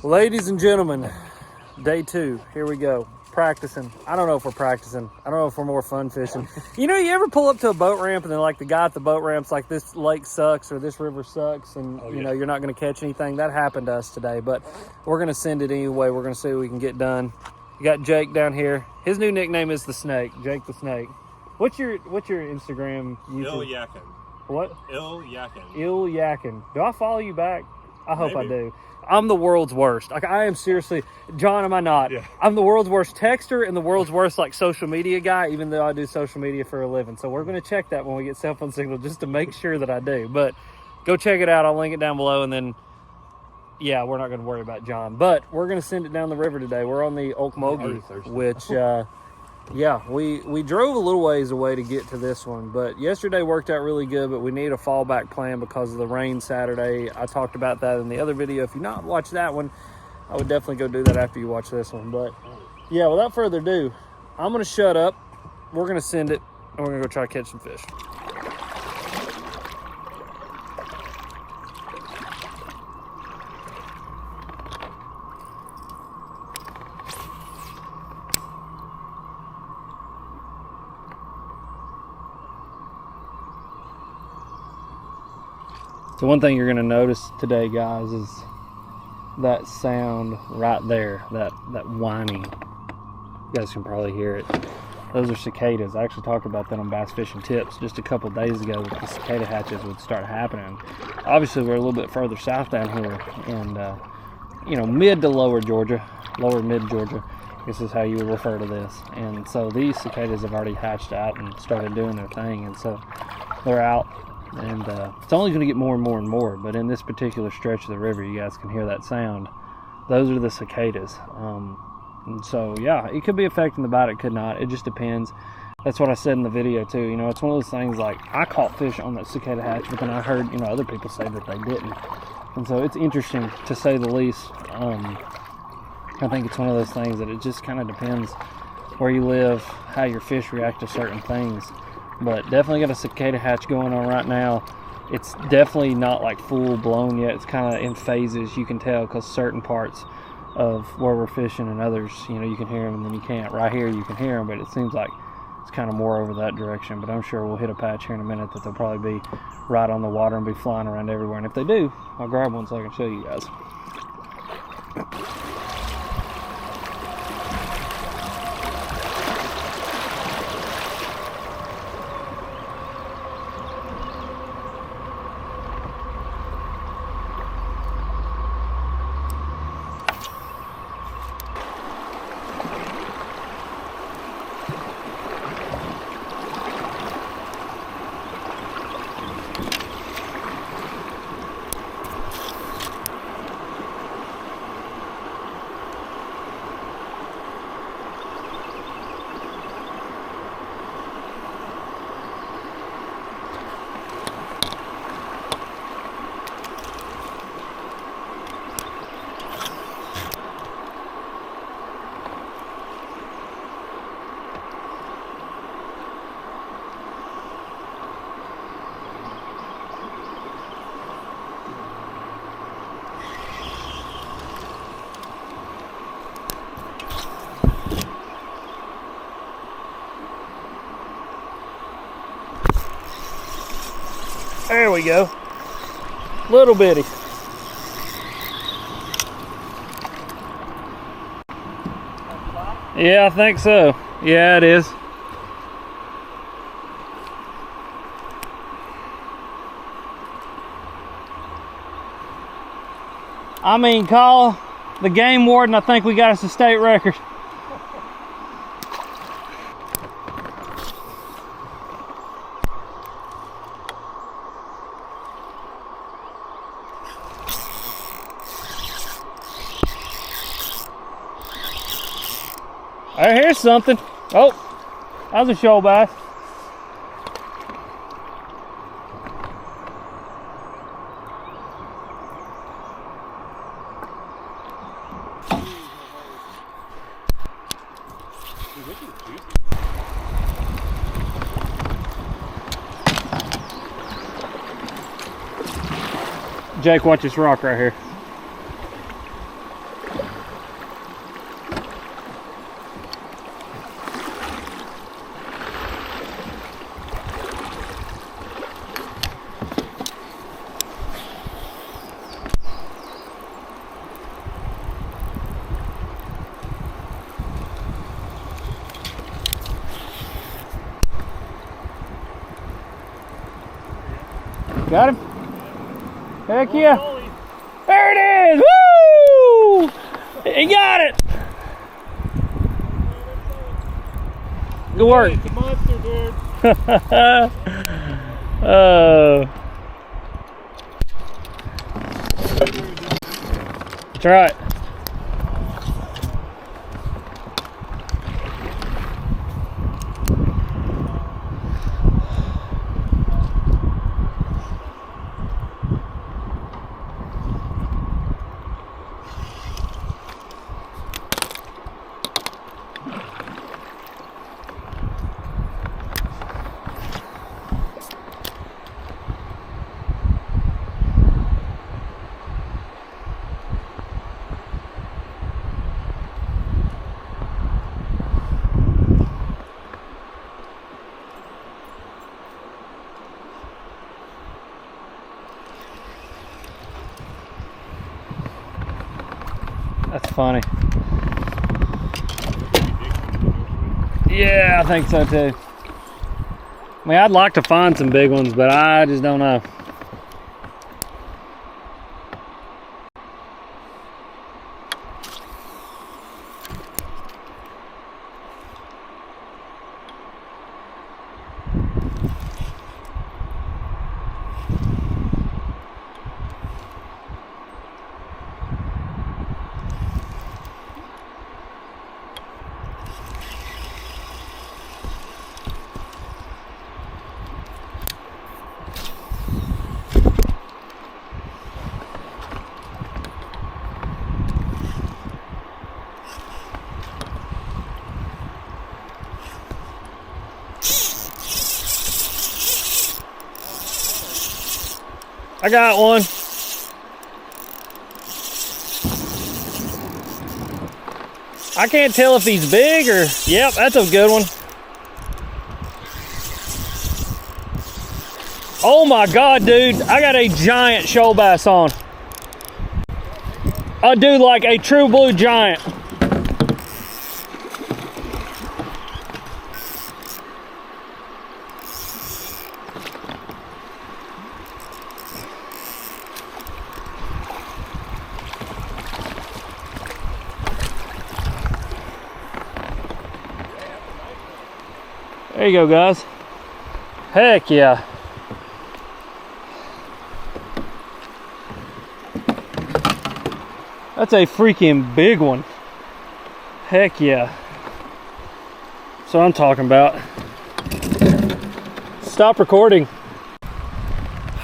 Ladies and gentlemen, day 2, here we go. Practicing. I don't know if we're practicing. I don't know if we're more fun fishing. You know, you ever pull up to a boat ramp and then like the guy at the boat ramp's like, this lake sucks or this river sucks and you know, you're not going to catch anything. That happened to us today, but we're going to send it anyway. We're going to see what we can get done. You got Jake down here. His new nickname is the Snake, Jake the Snake. What's your Instagram? YouTube? Ill Yakin. What? Ill Yakin. Ill Yakin. Do I follow you back? I hope Maybe. I do. I'm the world's worst. Like, I am seriously, John, am I not? Yeah. I'm the world's worst texter and the world's worst like social media guy, even though I do social media for a living. So we're going to check that when we get cell phone signal just to make sure that I do. But go check it out. I'll link it down below. And then, yeah, we're not going to worry about John. But we're going to send it down the river today. We're on the Ocmulgee, which, yeah, we drove a little ways away to get to this one. But yesterday worked out really good, but we need a fallback plan because of the rain Saturday. I talked about that in the other video. If you not watched that one, I would definitely go do that after you watch this one. But yeah, without further ado, I'm going to shut up. We're going to send it, and we're going to go try to catch some fish. So one thing you're going to notice today, guys, is that sound right there, that whining. You guys can probably hear it. Those are cicadas. I actually talked about that on Bass Fishing Tips just a couple days ago, that the cicada hatches would start happening. Obviously, we're a little bit further south down here, and you know, mid to lower Georgia, lower mid Georgia, this is how you would refer to this. And so these cicadas have already hatched out and started doing their thing, and so they're out. And it's only going to get more and more and more, but in this particular stretch of the river, you guys can hear that sound. Those are the cicadas. And so yeah, it could be affecting the bite, it could not, it just depends. That's what I said in the video too. You know, it's one of those things, like, I caught fish on that cicada hatch, but then I heard, you know, other people say that they didn't, and so it's interesting to say the least. I think it's one of those things that it just kind of depends where you live, how your fish react to certain things. But definitely got a cicada hatch going on right now. It's definitely not like full blown yet. It's kind of in phases, you can tell, because certain parts of where we're fishing and others, you know, you can hear them and then you can't. Right here you can hear them, but it seems like it's kind of more over that direction. But I'm sure we'll hit a patch here in a minute that they'll probably be right on the water and be flying around everywhere. And if they do, I'll grab one so I can show you guys. There we go. Little bitty. Yeah, I think so. Yeah, it is. I mean, call the game warden. I think we got us a state record. All right, here's something. Oh, that was a shoal bass. Jake, watch this rock right here. Got him? Heck yeah. There it is! Woo! He got it! Good work. It's a monster, dude. That's right. That's funny. Yeah, I think so too. I mean, I'd like to find some big ones, but I just don't know. I got one. I can't tell if he's big or, yep, that's a good one. Oh my God, dude, I got a giant shoal bass on. I do like a true blue giant. There you go, guys. Heck yeah. That's a freaking big one. Heck yeah. That's what I'm talking about. Stop recording. All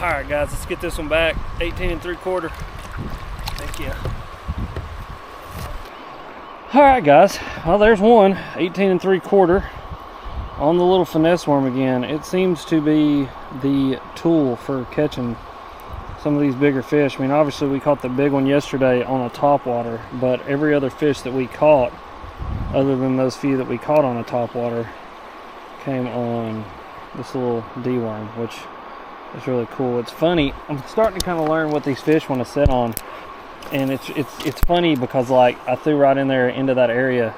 right, guys, let's get this one back. 18 3/4. Heck yeah. All right, guys. Well, there's one. 18 3/4. On the little finesse worm again. It seems to be the tool for catching some of these bigger fish. I mean, obviously we caught the big one yesterday on a topwater, but every other fish that we caught, other than those few that we caught on a topwater, came on this little D-worm, which is really cool. It's funny, I'm starting to kind of learn what these fish want to sit on, and it's funny because, like, I threw right in there into that area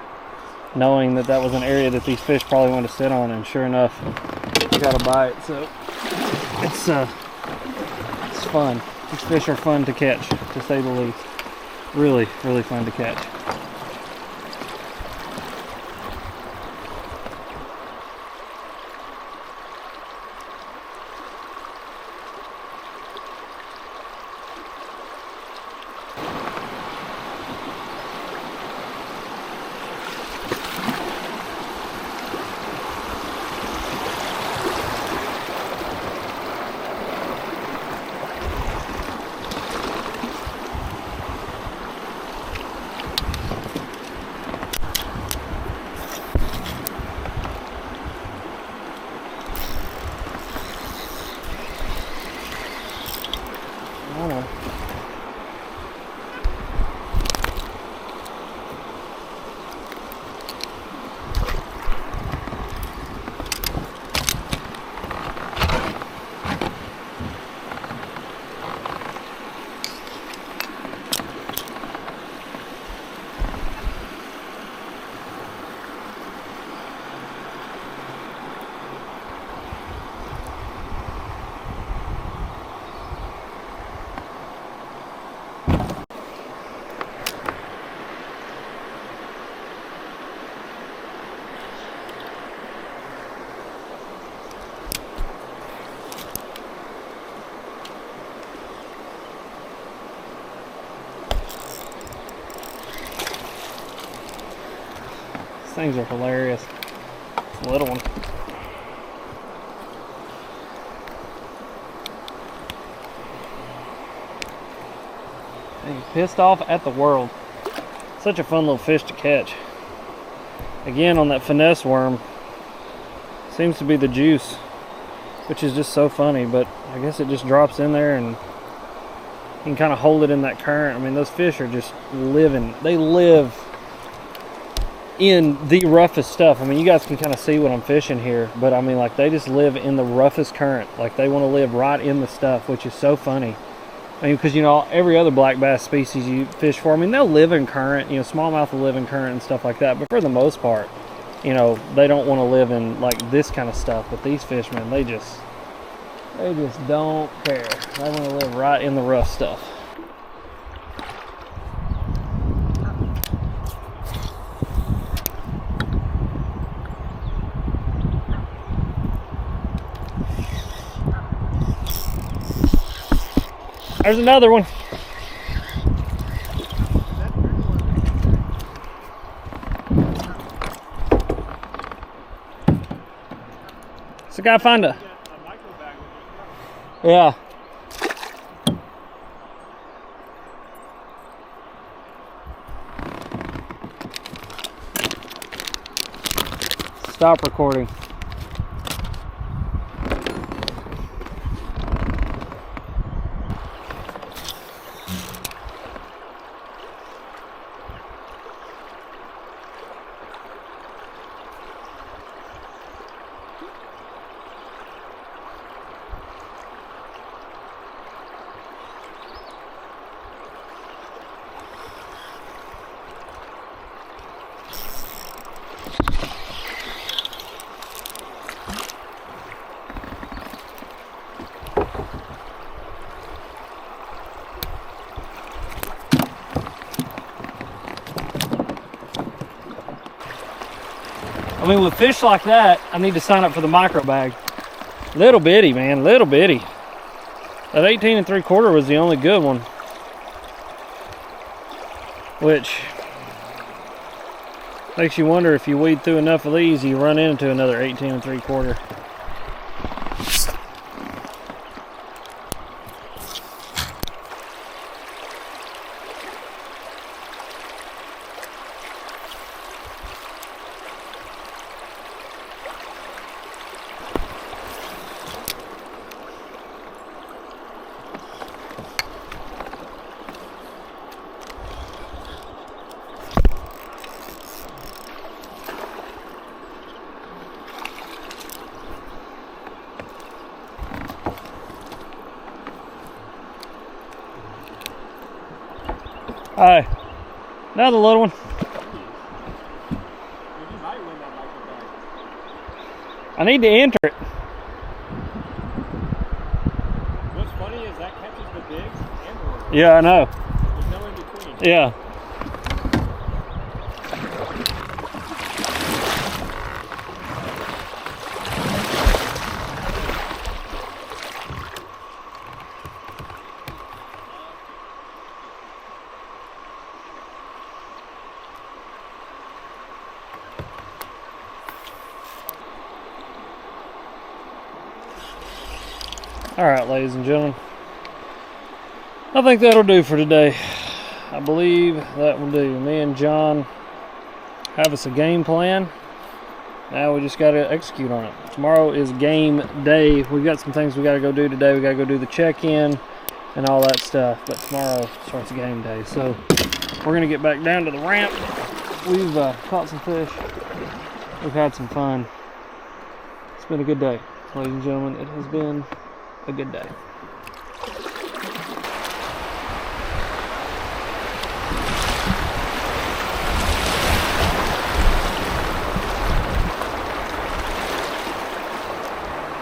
knowing that that was an area that these fish probably want to sit on, and sure enough, I got a bite. So it's fun. These fish are fun to catch, to say the least. Really, really fun to catch. things are hilarious. Little one. He's pissed off at the world. Such a fun little fish to catch. Again, on that finesse worm, seems to be the juice, which is just so funny, but I guess it just drops in there and you can kind of hold it in that current. I mean, those fish are just living. They live in the roughest stuff. I mean, you guys can kind of see what I'm fishing here, but I mean, like, they just live in the roughest current. Like, they want to live right in the stuff, which is so funny. I mean, because, you know, every other black bass species you fish for, I mean, they'll live in current, you know, smallmouth will live in current and stuff like that, but for the most part, you know, they don't want to live in, like, this kind of stuff. But these fishermen, they just don't care. They want to live right in the rough stuff. There's another one. So gotta find a yeah. Stop recording. I mean, with fish like that, I need to sign up for the micro bag. Little bitty, man, little bitty. That 18 3/4 was the only good one, which makes you wonder if you weed through enough of these, you run into another 18 3/4. Hi, another little one. You might win that micro bag. I need to enter it. What's funny is that catches the bigs and the little. Yeah, I know. There's no in between. Yeah. All right, ladies and gentlemen, I think that'll do for today. I believe that will do. Me and John have us a game plan. Now we just got to execute on it. Tomorrow is game day. We've got some things we got to go do today. We got to go do the check-in and all that stuff. But tomorrow starts game day. So we're going to get back down to the ramp. We've caught some fish. We've had some fun. It's been a good day, ladies and gentlemen. It has been a good day.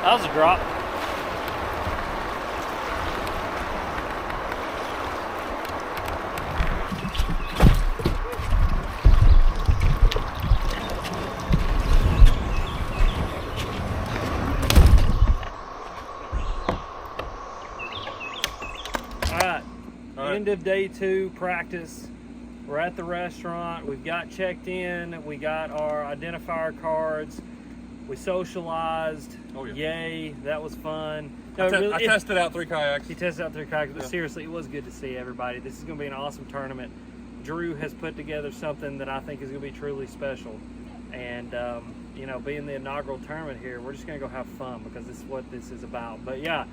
That was a drop. End of day 2 practice. We're at the restaurant. We've got checked in. We got our identifier cards. We socialized. Oh, yeah. Yay, that was fun. I tested out 3 kayaks. He tested out 3 kayaks, but Yeah. seriously, it was good to see everybody. This is going to be an awesome tournament. Drew has put together something that I think is going to be truly special. And, you know, being the inaugural tournament here, we're just going to go have fun because this is what this is about. But yeah,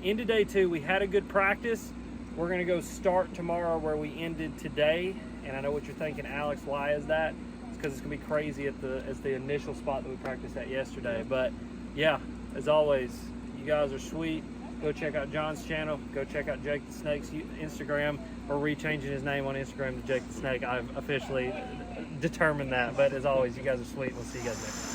into day 2, we had a good practice. We're going to go start tomorrow where we ended today. And I know what you're thinking, Alex, why is that? It's because it's going to be crazy at the initial spot that we practiced at yesterday. But yeah, as always, you guys are sweet. Go check out John's channel. Go check out Jake the Snake's Instagram. We're rechanging his name on Instagram to Jake the Snake. I've officially determined that. But as always, you guys are sweet. We'll see you guys next time.